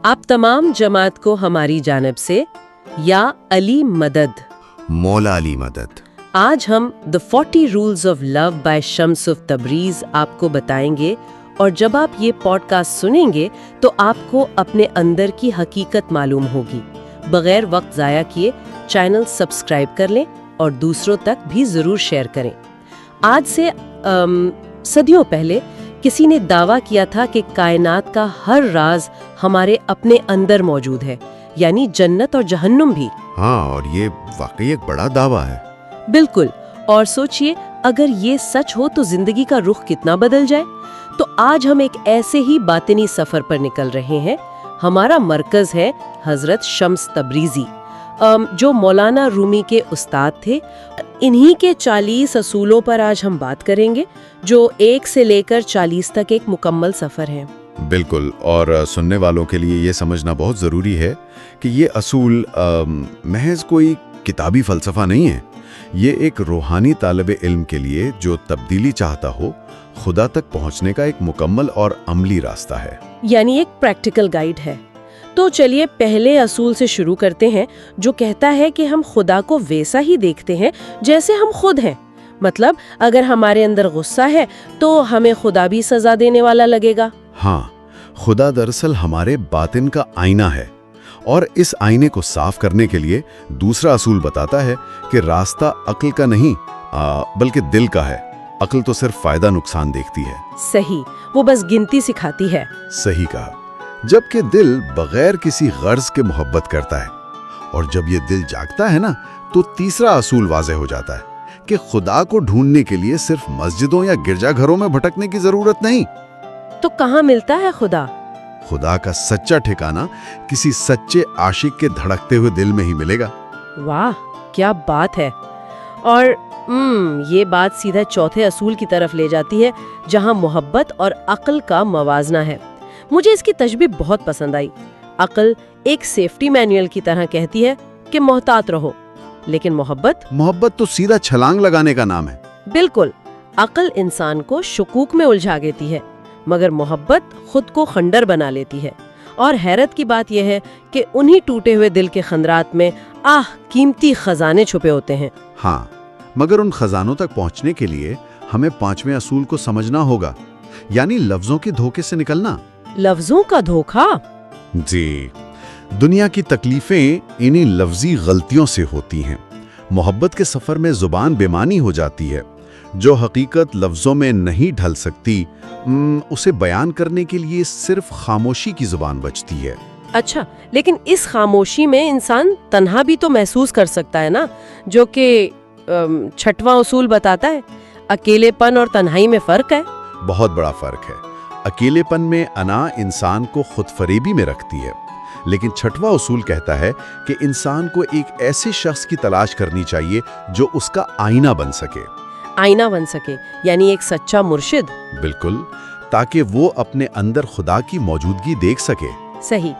आप तमाम जमात को हमारी जानिब से या अली मदद, मौला अली मदद। आज हम the 40 rules of love by Shams of Tabriz आपको बताएंगे, और जब आप ये पॉडकास्ट सुनेंगे तो आपको अपने अंदर की हकीकत मालूम होगी। बगैर वक्त ज़ाया किए चैनल सब्सक्राइब कर लें और दूसरों तक भी ज़रूर शेयर करें। आज से सदियों पहले किसी ने दावा किया था कि कायनात का हर राज हमारे अपने अंदर मौजूद है, यानी जन्नत और जहन्नुम भी। हाँ, और ये वाकई एक बड़ा दावा है। बिल्कुल। और सोचिए, अगर ये सच हो तो जिंदगी का रुख कितना बदल जाए। तो आज हम एक ऐसे ही बातिनी सफर पर निकल रहे हैं। हमारा मरकज है हजरत शम्स तबरीजी, जो मौलाना रूमी के उस्ताद थे। इन्हीं के 40 असूलों पर आज हम बात करेंगे, जो 1 से लेकर 40 तक एक मुकम्मल सफर है। बिल्कुल, और सुनने वालों के लिए ये समझना बहुत ज़रूरी है कि ये असूल महज कोई किताबी फ़लसफ़ा नहीं है। ये एक रूहानी तालिब इल्म के लिए जो तब्दीली चाहता हो, खुदा तक पहुंचने का एक मुकम्मल और अमली रास्ता है, यानी एक प्रैक्टिकल गाइड है। तो चलिए पहले असूल से शुरू करते हैं, जो कहता है कि हम खुदा को वैसा ही देखते हैं जैसे हम खुद हैं। मतलब अगर हमारे अंदर गुस्सा है तो हमें खुदा भी सजा देने वाला लगेगा। हाँ, खुदा दरअसल हमारे बातिन का आईना है, और इस आईने को साफ करने के लिए दूसरा असूल बताता है कि रास्ता अक्ल का नहीं बल्कि दिल का है। अक्ल तो सिर्फ फायदा नुकसान देखती है। सही, वो बस गिनती सिखाती है। सही कहा। जबकि दिल बगैर किसी गर्ज के मोहब्बत करता है। और जब ये दिल जागता है ना, तो तीसरा असूल वाज़े हो जाता है कि खुदा को ढूंढने के लिए सिर्फ मस्जिदों या गिरजाघरों में भटकने की जरूरत नहीं। तो कहाँ मिलता है खुदा? खुदा का सच्चा ठिकाना किसी सच्चे आशिक के धड़कते हुए दिल में ही मिलेगा। वाह, क्या बात है। और ये बात सीधा चौथे असूल की तरफ ले जाती है, जहाँ मोहब्बत और अक्ल का मवाजना है। मुझे इसकी तशबीह बहुत पसंद आई। अक्ल एक सेफ्टी मैनुअल की तरह कहती है कि मोहतात रहो, लेकिन मोहब्बत तो सीधा छलांग लगाने का नाम है। बिल्कुल। अक्ल इंसान को शुकूक में उलझा देती है, मगर मोहब्बत खुद को खंडर बना लेती है। और हैरत की बात यह है कि उन्हीं टूटे हुए दिल के खंदरात में कीमती खजाने छुपे होते हैं। हाँ, मगर उन खजानों तक पहुंचने के लिए हमें 5वें असूल को समझना होगा, यानी लफ्जों के धोखे से निकलना। लफ्जों का धोखा? जी, दुनिया की तकलीफें इन्हीं लफ्जी गलतियों से होती हैं। मोहब्बत के सफर में जुबान बेमानी हो जाती है। जो हकीकत लफ्जों में नहीं ढल सकती, उसे बयान करने के लिए सिर्फ खामोशी की जुबान बचती है। अच्छा, लेकिन इस खामोशी में इंसान तन्हा भी तो महसूस कर सकता है ना, जो कि 6वां उसूल बताता है। अकेलेपन और तन्हाई में फर्क है। बहुत बड़ा फर्क है। अकेलेपन में अना इंसान को खुद फरेबी में रखती है, लेकिन 6वां उसूल कहता है कि इंसान को एक ऐसे शख्स की तलाश करनी चाहिए जो उसका आईना बन सके। आईना बन सके, यानी एक सच्चा मुर्शिद। बिल्कुल, ताकि वो अपने अंदर खुदा की मौजूदगी देख सके। सही।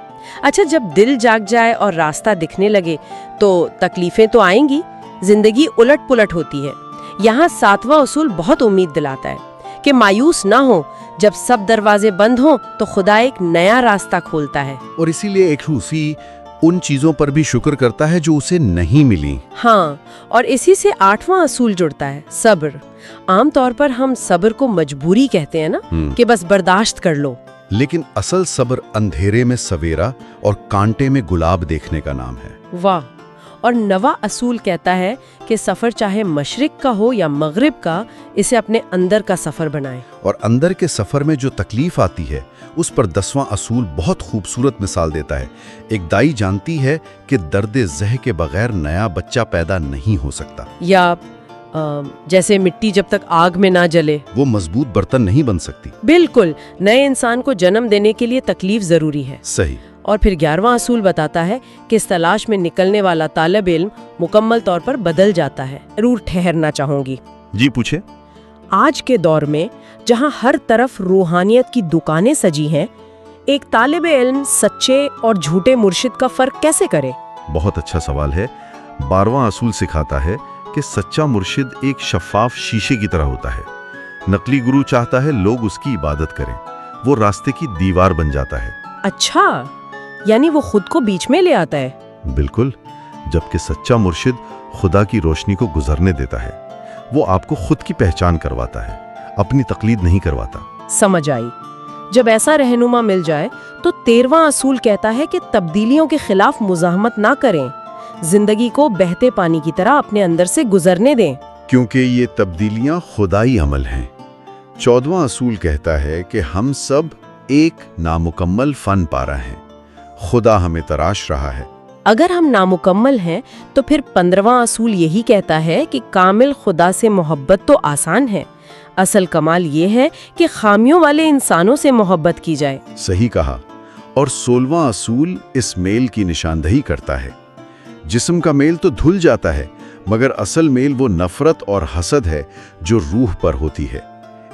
अच्छा, जब दिल जाग जाए और रास्ता दिखने लगे तो तकलीफें तो आएंगी, जिंदगी उलट पुलट होती है। यहाँ 7वां उसूल बहुत उम्मीद दिलाता है कि मायूस ना हो। जब सब दरवाजे बंद हों तो खुदा एक नया रास्ता खोलता है। और इसीलिए एक सूफी उन चीजों पर भी शुक्र करता है जो उसे नहीं मिली। हाँ, और इसी से 8वां असूल जुड़ता है, सब्र। आमतौर पर हम सब्र को मजबूरी कहते हैं ना, कि बस बर्दाश्त कर लो। लेकिन असल सब्र अंधेरे में सवेरा और कांटे में गुलाब देखने का नाम है। वाह। और 9वां असूल कहता है कि सफर चाहे मशरिक का हो या मगरिब का, इसे अपने अंदर का सफर बनाएं। और अंदर के सफर में जो तकलीफ आती है, उस पर 10वां असूल बहुत खूबसूरत मिसाल देता है। एक दाई जानती है कि दर्द ज़ह के बगैर नया बच्चा पैदा नहीं हो सकता। या जैसे मिट्टी जब तक आग में ना जले, वो मजबूत बर्तन नहीं बन सकती। बिल्कुल, नए इंसान को जन्म देने के लिए तकलीफ जरूरी है। सही। और फिर 11वां असूल बताता है कि इस तलाश में निकलने वाला तालिब इल्म मुकम्मल तौर पर बदल जाता है। जरूर ठहरना चाहूंगी। जी, पूछे। आज के दौर में जहां हर तरफ रूहानियत की दुकानें सजी हैं, एक तालिब इल्म सच्चे और झूठे मुर्शिद का फर्क कैसे करे? बहुत अच्छा सवाल है। 12वां असूल सिखाता है कि सच्चा मुर्शिद एक शफाफ शीशे की तरह होता है। नकली गुरु चाहता है लोग उसकी इबादत करें, वो रास्ते की दीवार बन जाता है। अच्छा, यानी वो खुद को बीच में ले आता है। बिल्कुल, जबकि सच्चा मुर्शिद खुदा की रोशनी को गुजरने देता है। वो आपको खुद की पहचान करवाता है, अपनी तकलीद नहीं करवाता। समझ आई। जब ऐसा रहनुमा मिल जाए तो 13वां असूल कहता है कि तब्दीलियों के खिलाफ मुज़ाहमत ना करें, जिंदगी को बहते पानी की तरह अपने अंदर से गुजरने दें, क्योंकि ये तब्दीलियां खुदाई अमल हैं। 14वां असूल कहता है कि हम सब एक नामुकम्मल फन पारा हैं, खुदा हमें तराश रहा है। अगर हम नामुकम्मल हैं तो फिर 15वां असूल यही कहता है कि कामिल खुदा से मोहब्बत तो आसान है, असल कमाल ये है कि खामियों वाले इंसानों से मोहब्बत की जाए। सही कहा। और 16वां असूल इस मेल की निशानदही करता है। जिस्म का मेल तो धुल जाता है, मगर असल मेल वो नफरत और हसद है जो रूह पर होती है।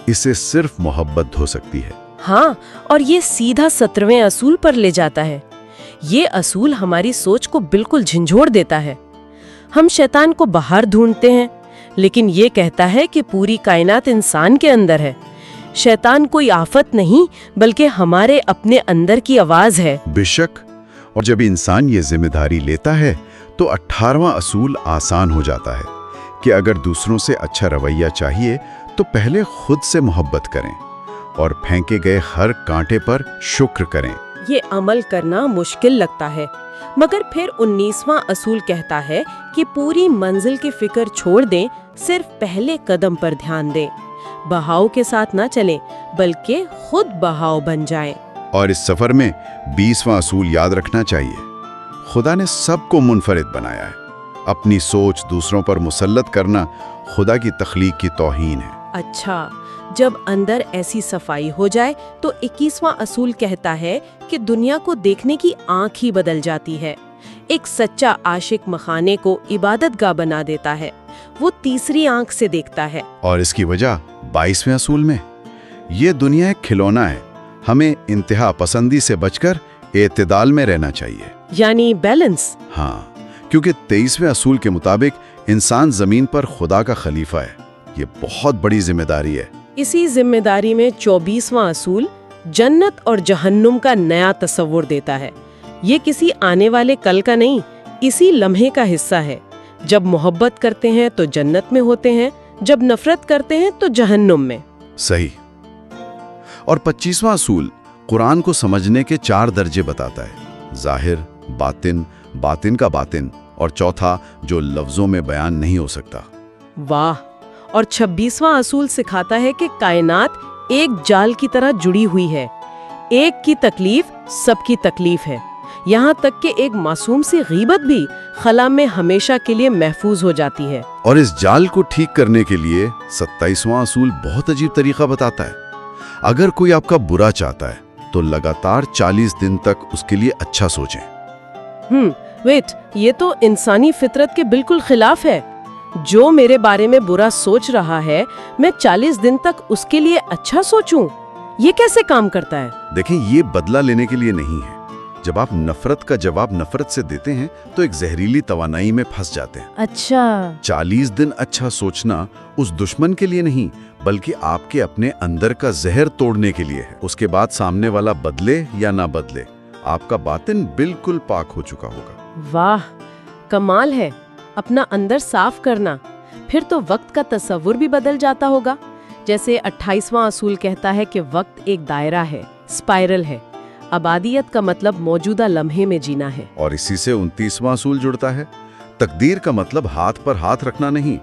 इसे सिर्फ मोहब्बत धो सकती है। हाँ, और ये सीधा 17वें असूल पर ले जाता है। ये असूल हमारी सोच को बिल्कुल झंझोड़ देता है। हम शैतान को बाहर ढूंढते हैं, लेकिन ये कहता है कि पूरी कायनात इंसान के अंदर है। शैतान कोई आफत नहीं, बल्कि हमारे अपने अंदर की आवाज है। बेशक, और जब इंसान ये जिम्मेदारी लेता है तो 18वां असूल आसान हो जाता है कि अगर दूसरों से अच्छा रवैया चाहिए तो पहले खुद से मोहब्बत करें और फेंके गए हर कांटे पर शुक्र करें। ये अमल करना मुश्किल लगता है, मगर फिर 19वां असूल कहता है कि पूरी मंजिल की फिक्र छोड़ दें, सिर्फ पहले कदम पर ध्यान दें। बहाव के साथ ना चलें, बल्कि खुद बहाव बन जाएं। और इस सफर में 20वां असूल याद रखना चाहिए, खुदा ने सबको मुनफरिद बनाया है। अपनी सोच दूसरों पर मुसल्लत करना खुदा की तख्लीक की तौहीन है। अच्छा, जब अंदर ऐसी सफाई हो जाए तो 21वां असूल कहता है कि दुनिया को देखने की आंख ही बदल जाती है। एक सच्चा आशिक मखाने को इबादतगाह बना देता है, वो तीसरी आंख से देखता है। और इसकी वजह 22वें असूल में, ये दुनिया एक खिलौना है, हमें इंतहा पसंदी से बचकर एतदाल में रहना चाहिए, यानी बैलेंस। हाँ, क्योंकि 23वें असूल के मुताबिक इंसान जमीन पर खुदा का खलीफा है। ये बहुत बड़ी जिम्मेदारी है। इसी जिम्मेदारी में 24वां असूल जन्नत और जहन्नुम का नया तस्वुर देता है। ये किसी आने वाले कल का नहीं, इसी लम्हे का हिस्सा है। जब मोहब्बत करते हैं तो जन्नत में होते हैं, जब नफरत करते हैं तो जहन्नुम में। सही। और 25वां असूल कुरान को समझने के 4 दर्जे बताता है, जाहिर, बातिन, बातिन का बातिन, और चौथा जो लफ्जों में बयान नहीं हो सकता। वाह। और 26वां असूल सिखाता है कि कायनात एक जाल की तरह जुड़ी हुई है, एक की तकलीफ सबकी तकलीफ है, यहाँ तक कि एक मासूम सी गीबत भी खला में हमेशा के लिए महफूज हो जाती है। और इस जाल को ठीक करने के लिए 27वां असूल बहुत अजीब तरीका बताता है। अगर कोई आपका बुरा चाहता है तो लगातार 40 दिन तक उसके लिए अच्छा सोचें। वेट, ये तो इंसानी फितरत के बिल्कुल खिलाफ है। जो मेरे बारे में बुरा सोच रहा है, मैं 40 दिन तक उसके लिए अच्छा सोचूं? ये कैसे काम करता है? देखें, ये बदला लेने के लिए नहीं है। जब आप नफरत का जवाब नफरत से देते हैं तो एक जहरीली तवानाई में फंस जाते हैं। अच्छा। 40 दिन अच्छा सोचना उस दुश्मन के लिए नहीं, बल्कि आपके अपने अंदर का जहर तोड़ने के लिए है। उसके बाद सामने वाला बदले या ना बदले, आपका बातिन बिल्कुल पाक हो चुका होगा। वाह, कमाल है। अपना अंदर साफ करना, फिर तो वक्त का तस्वुर भी बदल जाता होगा। जैसे 28वां असूल कहता है कि वक्त एक दायरा है, स्पाइरल है। अबादियत का मतलब मौजूदा लम्हे में जीना है। और इसी से 29वां असूल जुड़ता है। तकदीर का मतलब हाथ पर हाथ रखना नहीं।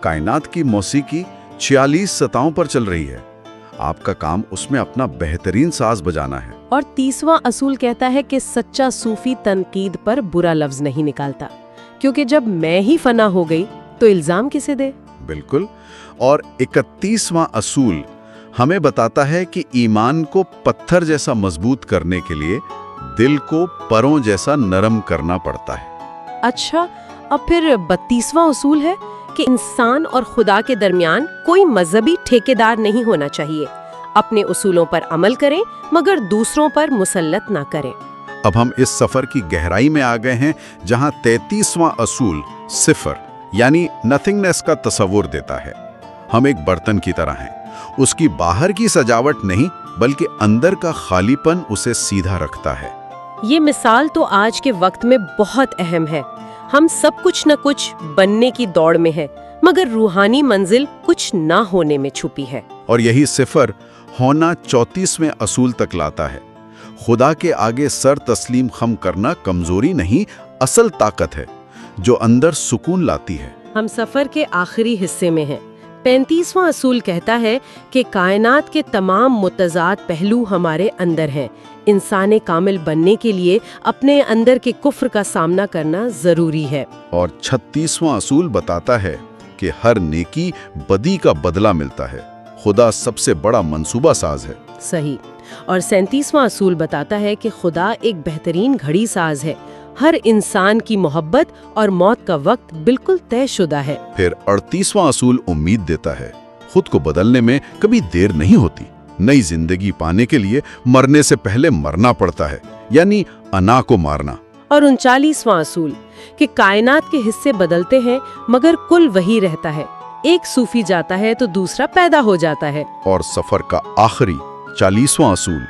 कायनात की मौसीकी 46 सतहों पर चल रही है, आपका काम उसमें अपना बेहतरीन साज बजाना है। और 30वां असूल कहता है कि सच्चा सूफी तनकीद पर बुरा लफ्ज नहीं निकालता, क्योंकि जब मैं ही फना हो गई तो इल्जाम किसे दे। बिल्कुल। और 31वां असूल हमें बताता है कि ईमान को पत्थर जैसा मजबूत करने के लिए दिल को परों जैसा नरम करना पड़ता है। अच्छा, अब फिर 32वां असूल है कि इंसान और खुदा के दरमियान कोई मजहबी ठेकेदार नहीं होना चाहिए। अपने उसूलों पर अमल करें, मगर दूसरों पर मुसल्लत ना करें। अब हम इस सफर की गहराई में आ गए हैं, जहां 33वां असूल सिफर यानी नथिंगनेस का तस्वुर देता है। हम एक बर्तन की तरह हैं, उसकी बाहर की सजावट नहीं, बल्कि अंदर का खालीपन उसे सीधा रखता है। یہ مثال تو آج کے وقت میں بہت اہم ہے۔ ہم سب کچھ نہ کچھ بننے کی دوڑ میں ہیں، مگر روحانی منزل کچھ نہ ہونے میں چھپی ہے۔ اور یہی صفر ہونا 34ویں اصول تک لاتا ہے۔ خدا کے آگے سر تسلیم خم کرنا کمزوری نہیں، اصل طاقت ہے جو اندر سکون لاتی ہے۔ ہم سفر کے آخری حصے میں ہیں۔ 35واں اصول کہتا ہے کہ کائنات کے تمام متضاد پہلو ہمارے اندر ہیں۔ انسان کامل بننے کے لیے اپنے اندر کے کفر کا سامنا کرنا ضروری ہے۔ اور 36واں اصول بتاتا ہے کہ ہر نیکی بدی کا بدلہ ملتا ہے۔ خدا سب سے بڑا منصوبہ ساز ہے۔ صحیح۔ اور 37واں اصول بتاتا ہے کہ خدا ایک بہترین گھڑی ساز ہے۔ ہر انسان کی محبت اور موت کا وقت بالکل طے شدہ ہے۔ پھر 38واں اصول امید دیتا ہے، خود کو بدلنے میں کبھی دیر نہیں ہوتی۔ نئی زندگی پانے کے لیے مرنے سے پہلے مرنا پڑتا ہے، یعنی انا کو مارنا۔ اور 39واں اصول کہ کائنات کے حصے بدلتے ہیں مگر کل وہی رہتا ہے۔ ایک صوفی جاتا ہے تو دوسرا پیدا ہو جاتا ہے۔ اور سفر کا آخری 40واں اصول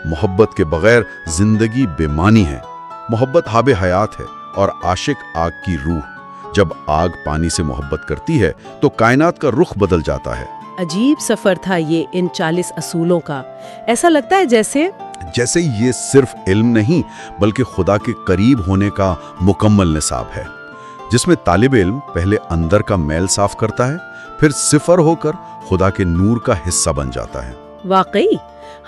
محبت کے بغیر زندگی بے معنی ہے۔ محبت آب حیات ہے اور عاشق آگ کی روح۔ جب آگ پانی سے محبت کرتی ہے تو کائنات کا رخ بدل جاتا ہے۔ عجیب سفر تھا یہ ان 40 اصولوں کا۔ ایسا لگتا ہے جیسے یہ صرف علم نہیں بلکہ خدا کے قریب ہونے کا مکمل نصاب ہے، جس میں طالب علم پہلے اندر کا میل صاف کرتا ہے، پھر صفر ہو کر خدا کے نور کا حصہ بن جاتا ہے۔ واقعی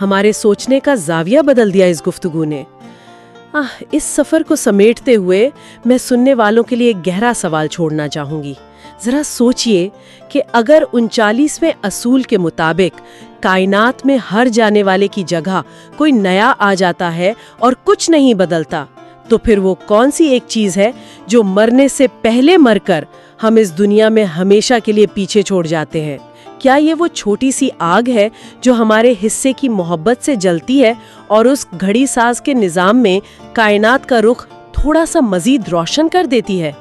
ہمارے سوچنے کا زاویہ بدل دیا اس گفتگو نے۔ اس سفر کو سمیٹتے ہوئے میں سننے والوں کے لیے ایک گہرا سوال چھوڑنا چاہوں گی۔ ذرا سوچئے کہ اگر 39ویں اصول کے مطابق کائنات میں ہر جانے والے کی جگہ کوئی نیا آ جاتا ہے اور کچھ نہیں بدلتا، تو پھر وہ کون سی ایک چیز ہے جو مرنے سے پہلے مر کر ہم اس دنیا میں ہمیشہ کے لیے پیچھے چھوڑ جاتے ہیں؟ کیا یہ وہ چھوٹی سی آگ ہے جو ہمارے حصے کی محبت سے جلتی ہے اور اس گھڑی ساز کے نظام میں کائنات کا رخ تھوڑا سا مزید روشن کر دیتی ہے؟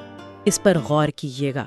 اس پر غور کیجیے گا۔